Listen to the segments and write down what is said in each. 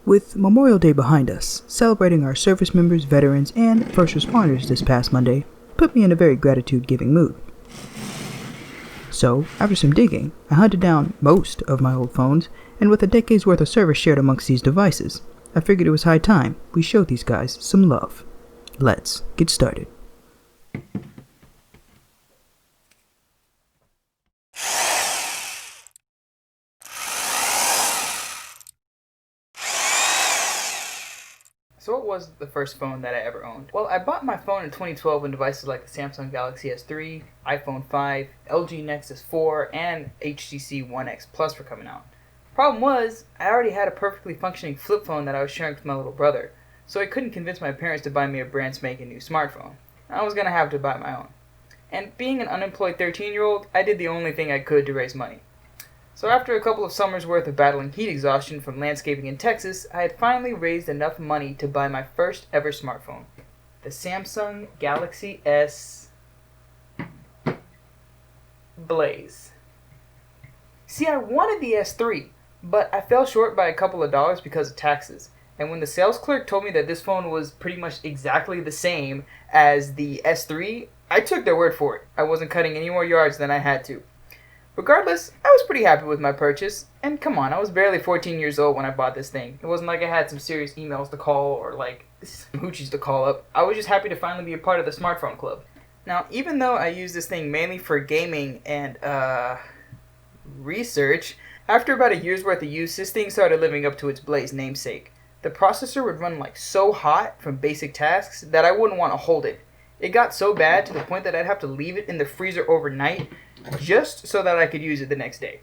With Memorial Day behind us, celebrating our service members, veterans, and first responders this past Monday put me in a very gratitude-giving mood. So, after some digging, I hunted down most of my old phones, and with a decade's worth of service shared amongst these devices, I figured it was high time we showed these guys some love. Let's get started. So what was the first phone that I ever owned? Well, I bought my phone in 2012 when devices like the Samsung Galaxy S3, iPhone 5, LG Nexus 4, and HTC One X Plus were coming out. Problem was, I already had a perfectly functioning flip phone that I was sharing with my little brother, so I couldn't convince my parents to buy me a brand spanking new smartphone. I was gonna have to buy my own. And being an unemployed 13-year-old, I did the only thing I could to raise money. So after a couple of summers worth of battling heat exhaustion from landscaping in Texas, I had finally raised enough money to buy my first ever smartphone, the Samsung Galaxy S Blaze. See, I wanted the S3, but I fell short by a couple of dollars because of taxes. And when the sales clerk told me that this phone was pretty much exactly the same as the S3, I took their word for it. I wasn't cutting any more yards than I had to. Regardless, I was pretty happy with my purchase, and come on, I was barely 14 years old when I bought this thing. It wasn't like I had some serious emails to call or like some hoochies to call up. I was just happy to finally be a part of the smartphone club. Now, even though I use this thing mainly for gaming and, research, after about a year's worth of use, this thing started living up to its Blaze namesake. The processor would run like so hot from basic tasks that I wouldn't want to hold it. It got so bad to the point that I'd have to leave it in the freezer overnight just so that I could use it the next day.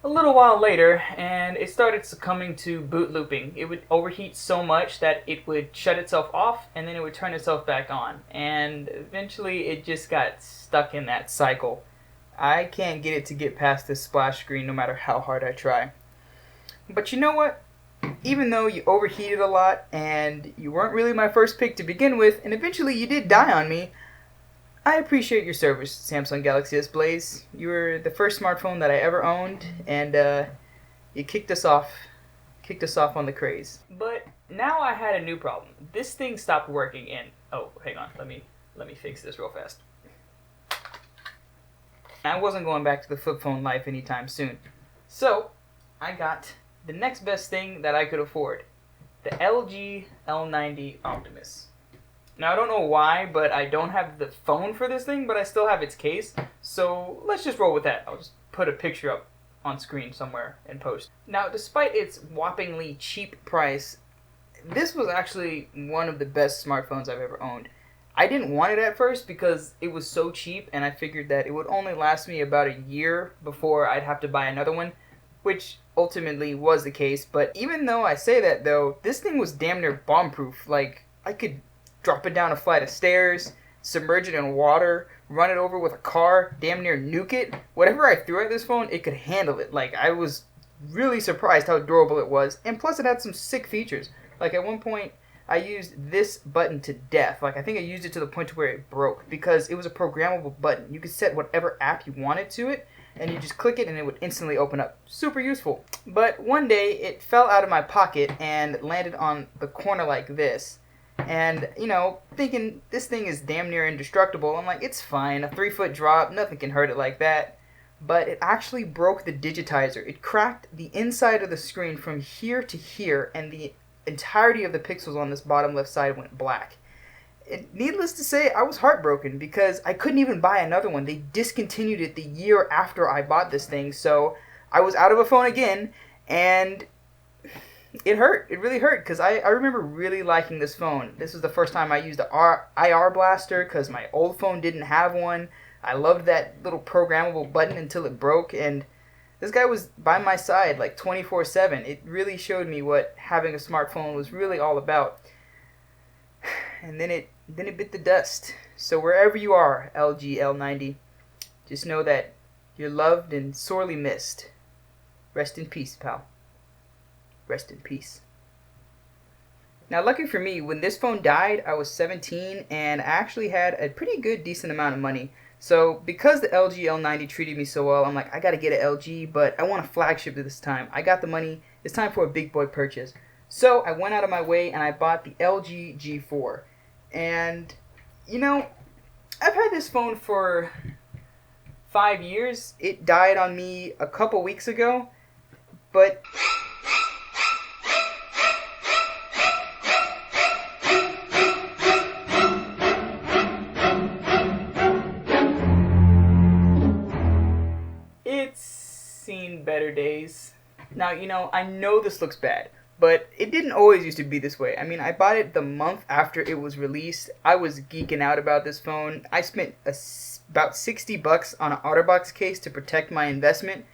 A little while later, and it started succumbing to boot looping. It would overheat so much that it would shut itself off and then it would turn itself back on. And eventually it just got stuck in that cycle. I can't get it to get past this splash screen no matter how hard I try. But you know what? Even though you overheated a lot and you weren't really my first pick to begin with, and eventually you did die on me, I appreciate your service, Samsung Galaxy S Blaze. You were the first smartphone that I ever owned, and you kicked us off on the craze. But now I had a new problem. This thing stopped working, and hang on, let me fix this real fast. I wasn't going back to the flip phone life anytime soon, so I got the next best thing that I could afford, the LG L90 Optimus. Now, I don't know why, but I don't have the phone for this thing, but I still have its case, so let's just roll with that. I'll just put a picture up on screen somewhere and post. Now, despite its whoppingly cheap price, this was actually one of the best smartphones I've ever owned. I didn't want it at first because it was so cheap, and I figured that it would only last me about a year before I'd have to buy another one, which ultimately was the case. But even though I say that, though, this thing was damn near bomb-proof. Like, I could drop it down a flight of stairs, submerge it in water, run it over with a car, damn near nuke it. Whatever I threw at this phone, it could handle it. Like, I was really surprised how durable it was. And plus, it had some sick features. Like, at one point, I used this button to death. Like, I think I used it to the point to where it broke because it was a programmable button. You could set whatever app you wanted to it, and you just click it and it would instantly open up. Super useful. But one day it fell out of my pocket and landed on the corner like this. And, thinking this thing is damn near indestructible, I'm like, it's fine, a 3-foot drop, nothing can hurt it like that. But it actually broke the digitizer. It cracked the inside of the screen from here to here, and the entirety of the pixels on this bottom left side went black. Needless to say, I was heartbroken because I couldn't even buy another one. They discontinued it the year after I bought this thing, so I was out of a phone again, and it hurt. It really hurt because I remember really liking this phone. This was the first time I used the IR blaster because my old phone didn't have one. I loved that little programmable button until it broke, and this guy was by my side like 24/7. It really showed me what having a smartphone was really all about. And then it bit the dust. So wherever you are, LG L90, just know that you're loved and sorely missed. Rest in peace, pal. Rest in peace. Now, lucky for me, when this phone died, I was 17 and I actually had a pretty good decent amount of money. So because the LG L90 treated me so well, I'm like, I gotta get an LG, but I want a flagship this time. I got the money. It's time for a big boy purchase. So I went out of my way and I bought the LG G4. And, you know, I've had this phone for 5 years. It died on me a couple weeks ago, but it's seen better days. Now, you know, I know this looks bad, but it didn't always used to be this way. I mean, I bought it the month after it was released. I was geeking out about this phone. I spent about $60 on an OtterBox case to protect my investment.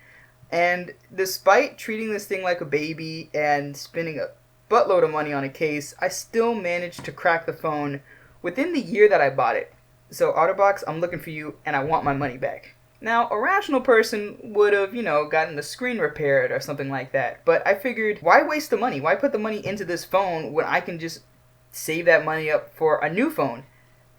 And despite treating this thing like a baby and spending a buttload of money on a case, I still managed to crack the phone within the year that I bought it. So OtterBox, I'm looking for you and I want my money back. Now, a rational person would have, you know, gotten the screen repaired or something like that. But I figured, why waste the money? Why put the money into this phone when I can just save that money up for a new phone?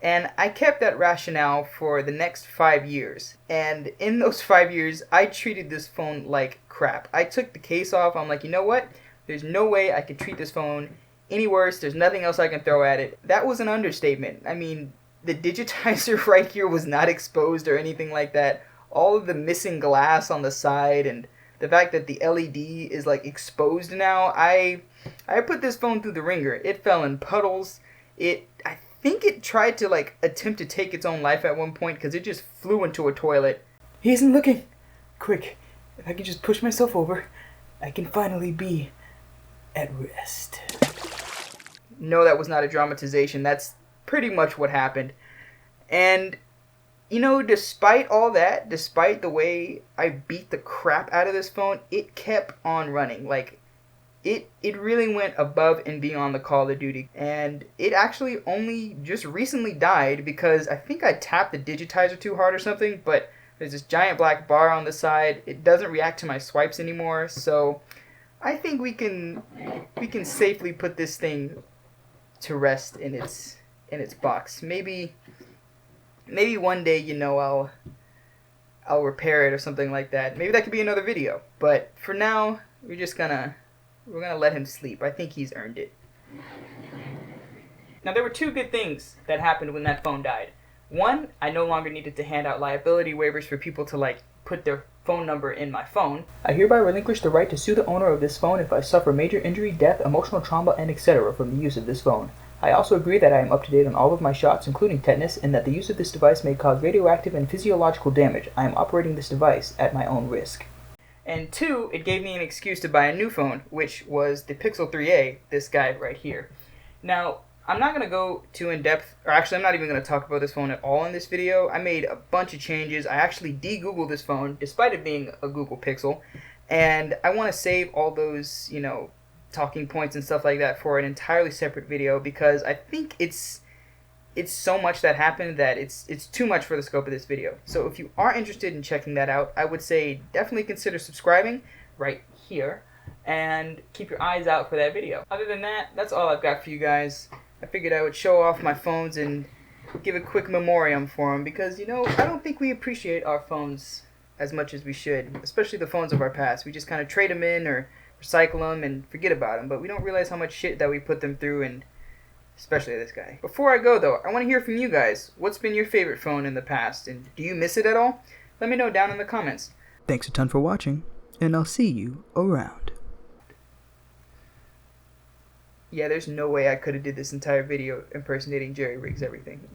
And I kept that rationale for the next 5 years. And in those 5 years, I treated this phone like crap. I took the case off. I'm like, you know what? There's no way I could treat this phone any worse. There's nothing else I can throw at it. That was an understatement. I mean, the digitizer right here was not exposed or anything like that. All of the missing glass on the side and the fact that the LED is like exposed now. I put this phone through the ringer. It fell in puddles. I think it tried to like attempt to take its own life at one point because it just flew into a toilet. He isn't looking. Quick, if I can just push myself over, I can finally be at rest. No, that was not a dramatization. That's pretty much what happened. And you know, despite all that, despite the way I beat the crap out of this phone, it kept on running. Like, it really went above and beyond the Call of Duty. And it actually only just recently died because I think I tapped the digitizer too hard or something, but there's this giant black bar on the side. It doesn't react to my swipes anymore, so I think we can safely put this thing to rest in its box. Maybe one day, you know, I'll repair it or something like that. Maybe that could be another video. But for now, we're gonna let him sleep. I think he's earned it. Now, there were two good things that happened when that phone died. One, I no longer needed to hand out liability waivers for people to like put their phone number in my phone. I hereby relinquish the right to sue the owner of this phone if I suffer major injury, death, emotional trauma, and etc. from the use of this phone. I also agree that I am up to date on all of my shots, including tetanus, and that the use of this device may cause radioactive and physiological damage. I am operating this device at my own risk. And two, it gave me an excuse to buy a new phone, which was the Pixel 3a, this guy right here. Now, I'm not going to go too in-depth, or actually I'm not even going to talk about this phone at all in this video. I made a bunch of changes. I actually de-Googled this phone, despite it being a Google Pixel, and I want to save all those, you know, talking points and stuff like that for an entirely separate video because I think it's so much that happened that it's too much for the scope of this video. So if you are interested in checking that out, I would say definitely consider subscribing right here and keep your eyes out for that video. Other than that, that's all I've got for you guys. I figured I would show off my phones and give a quick memoriam for them because, you know, I don't think we appreciate our phones as much as we should, especially the phones of our past. We just kind of trade them in or recycle them and forget about them, but we don't realize how much shit that we put them through, and especially this guy. Before I go though, I want to hear from you guys. What's been your favorite phone in the past, and do you miss it at all? Let me know down in the comments. Thanks a ton for watching, and I'll see you around. Yeah, there's no way I could have did this entire video impersonating Jerry Riggs everything.